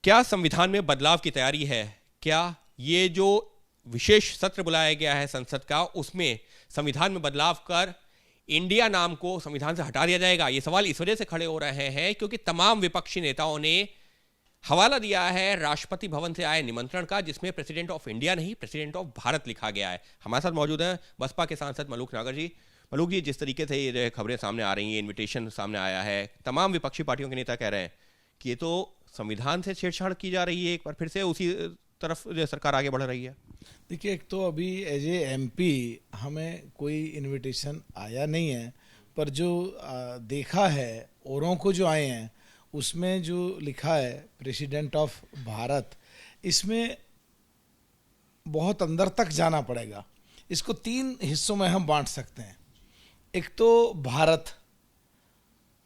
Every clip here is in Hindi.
क्या संविधान में बदलाव की तैयारी है? क्या ये जो विशेष सत्र बुलाया गया है संसद का, उसमें संविधान में बदलाव कर इंडिया नाम को संविधान से हटा दिया जाएगा? ये सवाल इस वजह से खड़े हो रहे हैं क्योंकि तमाम विपक्षी नेताओं ने हवाला दिया है राष्ट्रपति भवन से आए निमंत्रण का, जिसमें प्रेसिडेंट ऑफ इंडिया नहीं, प्रेसिडेंट ऑफ भारत लिखा गया है। हमारे साथ मौजूद है बसपा के सांसद मलूक नागर जी। मलूक जी, जिस तरीके से ये खबरें सामने आ रही हैं, इन्विटेशन सामने आया है, तमाम विपक्षी पार्टियों के नेता कह रहे हैं कि ये तो संविधान से छेड़छाड़ की जा रही है, एक बार फिर से उसी तरफ सरकार आगे बढ़ रही है। देखिए, एक तो अभी एज ए एमपी हमें कोई इनविटेशन आया नहीं है, पर जो देखा है औरों को जो आए हैं उसमें जो लिखा है प्रेसिडेंट ऑफ भारत, इसमें बहुत अंदर तक जाना पड़ेगा। इसको 3 हिस्सों में हम बांट सकते हैं। एक तो भारत,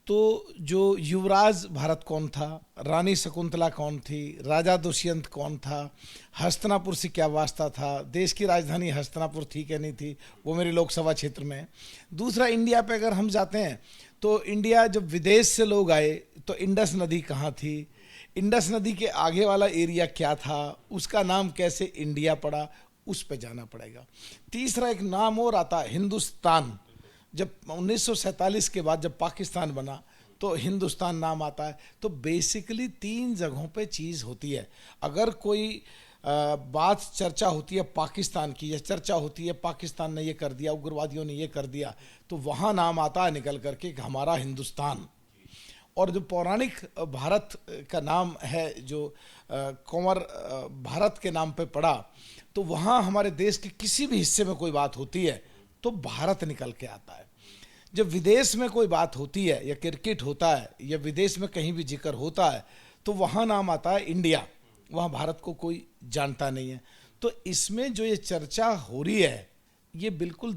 तो जो युवराज भारत कौन था, रानी शकुंतला कौन थी, राजा दुष्यंत कौन था, हस्तिनापुर से क्या वास्ता था, देश की राजधानी हस्तिनापुर थी क्या नहीं थी, वो मेरे लोकसभा क्षेत्र में है। दूसरा, इंडिया पे अगर हम जाते हैं तो इंडिया जब विदेश से लोग आए तो इंडस नदी कहाँ थी, इंडस नदी के आगे वाला एरिया क्या था, उसका नाम कैसे इंडिया पड़ा, उस पे जाना पड़ेगा। तीसरा एक नाम और आता है हिंदुस्तान। जब 1947 के बाद जब पाकिस्तान बना तो हिंदुस्तान नाम आता है। तो बेसिकली 3 जगहों पे चीज़ होती है। अगर कोई बात चर्चा होती है पाकिस्तान की, या चर्चा होती है पाकिस्तान ने ये कर दिया, उग्रवादियों ने ये कर दिया, तो वहाँ नाम आता है निकल करके कि हमारा हिंदुस्तान। और जो पौराणिक भारत का नाम है, जो कंवर भारत के नाम पे पड़ा, तो वहाँ हमारे देश के किसी भी हिस्से में कोई बात होती है तो भारत निकल के आता है। जब विदेश में कोई बात होती है, या क्रिकेट होता है, या विदेश में कहीं भी जिक्र होता है, तो वहाँ नाम आता है इंडिया। वहाँ भारत को कोई जानता नहीं है। तो इसमें जो ये चर्चा हो रही है, ये बिल्कुल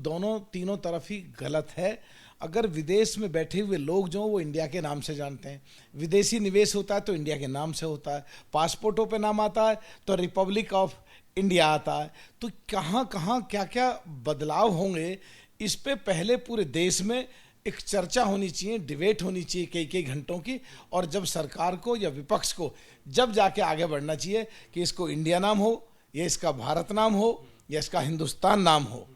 तीनों तरफ ही गलत है। अगर विदेश में बैठे हुए लोग जो वो इंडिया के नाम से जानते हैं, विदेशी निवेश होता है तो इंडिया के नाम से होता है, पासपोर्टों पे नाम आता है तो रिपब्लिक ऑफ इंडिया आता है। तो कहाँ कहाँ क्या क्या बदलाव होंगे, इस पे पहले पूरे देश में एक चर्चा होनी चाहिए, डिबेट होनी चाहिए कई घंटों की। और जब सरकार को या विपक्ष को जब जाके आगे बढ़ना चाहिए कि इसको इंडिया नाम हो, या इसका भारत नाम हो, या इसका हिंदुस्तान नाम हो।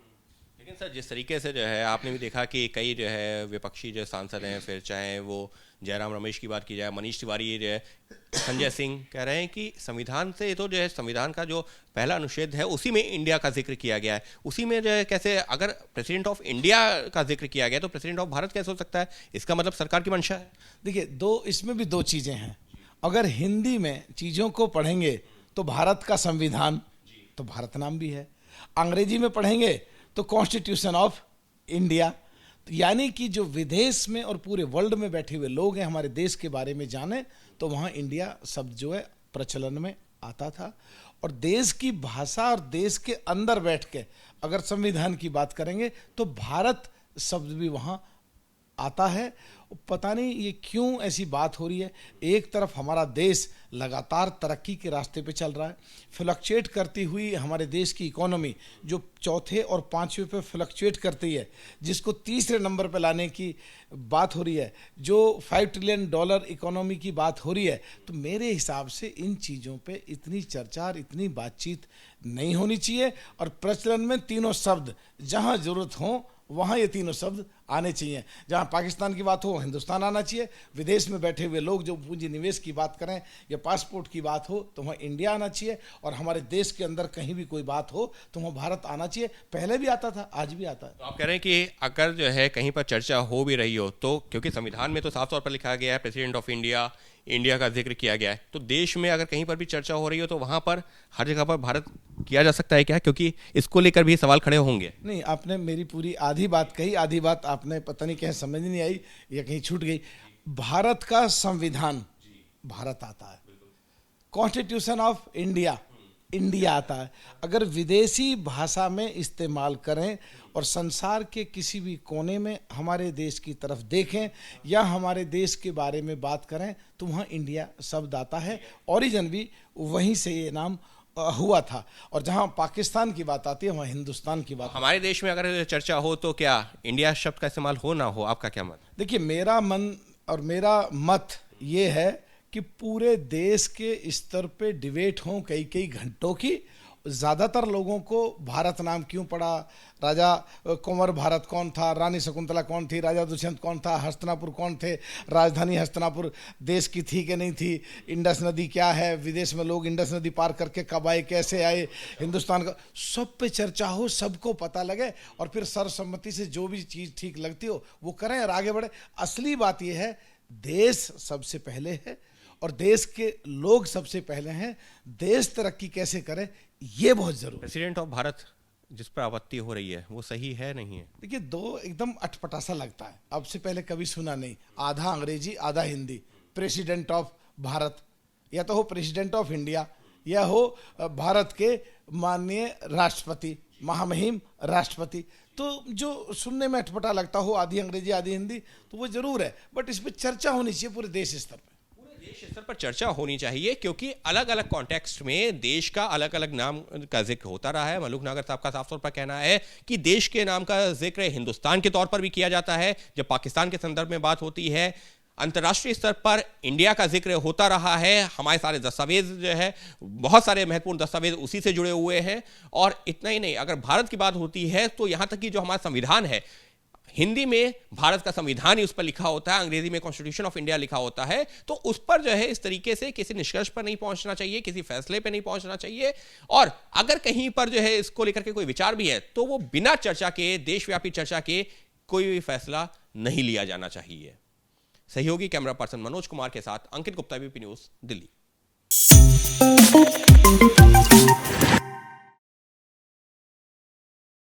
लेकिन सर, जिस तरीके से जो है आपने भी देखा कि कई जो है विपक्षी जो सांसद हैं, फिर चाहे वो जयराम रमेश की बात की जाए, मनीष तिवारी जो है, संजय सिंह कह रहे हैं कि संविधान से तो जो है संविधान का जो पहला अनुच्छेद है उसी में इंडिया का जिक्र किया गया है। उसी में जो है कैसे, अगर प्रेसिडेंट ऑफ इंडिया का जिक्र किया गया तो प्रेसिडेंट ऑफ भारत कैसे हो सकता है? इसका मतलब सरकार की मंशा है। देखिए, इसमें भी 2 चीज़ें हैं। अगर हिंदी में चीज़ों को पढ़ेंगे तो भारत का संविधान, तो भारत नाम भी है। अंग्रेजी में पढ़ेंगे तो कॉन्स्टिट्यूशन ऑफ इंडिया। यानी कि जो विदेश में और पूरे वर्ल्ड में बैठे हुए लोग हैं, हमारे देश के बारे में जाने, तो वहाँ इंडिया शब्द जो है प्रचलन में आता था। और देश की भाषा और देश के अंदर बैठ के अगर संविधान की बात करेंगे तो भारत शब्द भी वहाँ आता है। पता नहीं ये क्यों ऐसी बात हो रही है। एक तरफ हमारा देश लगातार तरक्की के रास्ते पे चल रहा है, फ्लक्चुएट करती हुई हमारे देश की इकोनॉमी जो 4थे और 5वें पे फ्लक्चुएट करती है, जिसको 3रे नंबर पे लाने की बात हो रही है, जो $5 ट्रिलियन इकोनॉमी की बात हो रही है। तो मेरे हिसाब से इन चीज़ों पे इतनी चर्चा और इतनी बातचीत नहीं होनी चाहिए। और प्रचलन में तीनों शब्द जहाँ जरूरत हो वहाँ ये तीनों शब्द आने चाहिए। जहाँ पाकिस्तान की बात हो हिंदुस्तान आना चाहिए, विदेश में बैठे हुए लोग जो पूंजी निवेश की बात करें या पासपोर्ट की बात हो तो वहाँ इंडिया आना चाहिए, और हमारे देश के अंदर कहीं भी कोई बात हो तो वहाँ भारत आना चाहिए। पहले भी आता था, आज भी आता है। तो आप कह रहे हैं कि अगर जो है कहीं पर चर्चा हो भी रही हो तो, क्योंकि संविधान में तो साफ तौर पर लिखा गया है प्रेसिडेंट ऑफ इंडिया, इंडिया का जिक्र किया गया है, तो देश में अगर कहीं पर भी चर्चा हो रही हो तो वहाँ पर हर जगह पर भारत किया जा सकता है क्या? क्योंकि इसको लेकर भी सवाल खड़े होंगे। नहीं, आपने मेरी पूरी आधी बात कही, आधी बात आपने पता नहीं कहीं समझ नहीं आई या कहीं छूट गई। भारत का संविधान भारत आता है, कॉन्स्टिट्यूशन ऑफ इंडिया इंडिया आता है। अगर विदेशी भाषा में इस्तेमाल करें और संसार के किसी भी कोने में हमारे देश की तरफ देखें या हमारे देश के बारे में बात करें तो वहाँ इंडिया शब्द आता है। ओरिजिन भी वहीं से ये नाम हुआ था। और जहाँ पाकिस्तान की बात आती है वहाँ हिंदुस्तान की बात। हमारे देश में अगर चर्चा हो तो क्या इंडिया शब्द का इस्तेमाल हो ना हो, आपका क्या मत? देखिए, मेरा मन और मेरा मत ये है कि पूरे देश के स्तर पे डिबेट हो कई कई घंटों की। ज़्यादातर लोगों को भारत नाम क्यों पड़ा, राजा कुंवर भारत कौन था, रानी शकुंतला कौन थी, राजा दुष्यंत कौन था, हस्तिनापुर कौन थे, राजधानी हस्तिनापुर देश की थी कि नहीं थी, इंडस नदी क्या है, विदेश में लोग इंडस नदी पार करके कब आए, कैसे आए, हिंदुस्तान का सब पे चर्चा हो, सबको पता लगे और फिर सर्वसम्मति से जो भी चीज़ ठीक लगती हो वो करें और आगे बढ़े। असली बात यह है देश सबसे पहले है और देश के लोग सबसे पहले हैं। देश तरक्की कैसे करे ये बहुत जरूरी। प्रेसिडेंट ऑफ भारत जिस पर आपत्ति हो रही है वो सही है नहीं है? देखिए, दो एकदम अटपटा सा लगता है, अब से पहले कभी सुना नहीं, आधा अंग्रेजी आधा हिंदी। प्रेसिडेंट ऑफ भारत, या तो हो प्रेसिडेंट ऑफ इंडिया या हो भारत के माननीय राष्ट्रपति, महामहिम राष्ट्रपति। तो जो सुनने में अटपटा लगता हो, आधी अंग्रेजी आधी हिंदी, तो वो जरूर है, बट इस पर चर्चा होनी चाहिए पूरे देश स्तर पर। देश स्तर पर चर्चा होनी चाहिए क्योंकि अलग अलग कॉन्टेक्स्ट में देश का अलग अलग नाम का जिक्र होता रहा है। मलूक नागर साहब का साफ तौर पर कहना है कि देश के नाम का जिक्र हिंदुस्तान के तौर पर भी किया जाता है जब पाकिस्तान के संदर्भ में बात होती है। अंतर्राष्ट्रीय स्तर पर इंडिया का जिक्र होता रहा है। हमारे सारे दस्तावेज जो है, बहुत सारे महत्वपूर्ण दस्तावेज उसी से जुड़े हुए हैं। और इतना ही नहीं, अगर भारत की बात होती है तो यहां तक कि जो हमारा संविधान है, हिंदी में भारत का संविधान ही उस पर लिखा होता है, अंग्रेजी में कॉन्स्टिट्यूशन ऑफ इंडिया लिखा होता है। तो उस पर जो है इस तरीके से किसी निष्कर्ष पर नहीं पहुंचना चाहिए, किसी फैसले पर नहीं पहुंचना चाहिए। और अगर कहीं पर जो है इसको लेकर के कोई विचार भी है तो वो बिना चर्चा के, देशव्यापी चर्चा के कोई भी फैसला नहीं लिया जाना चाहिए। सहयोगी कैमरा पर्सन मनोज कुमार के साथ अंकित गुप्ता, एबीपी न्यूज, दिल्ली।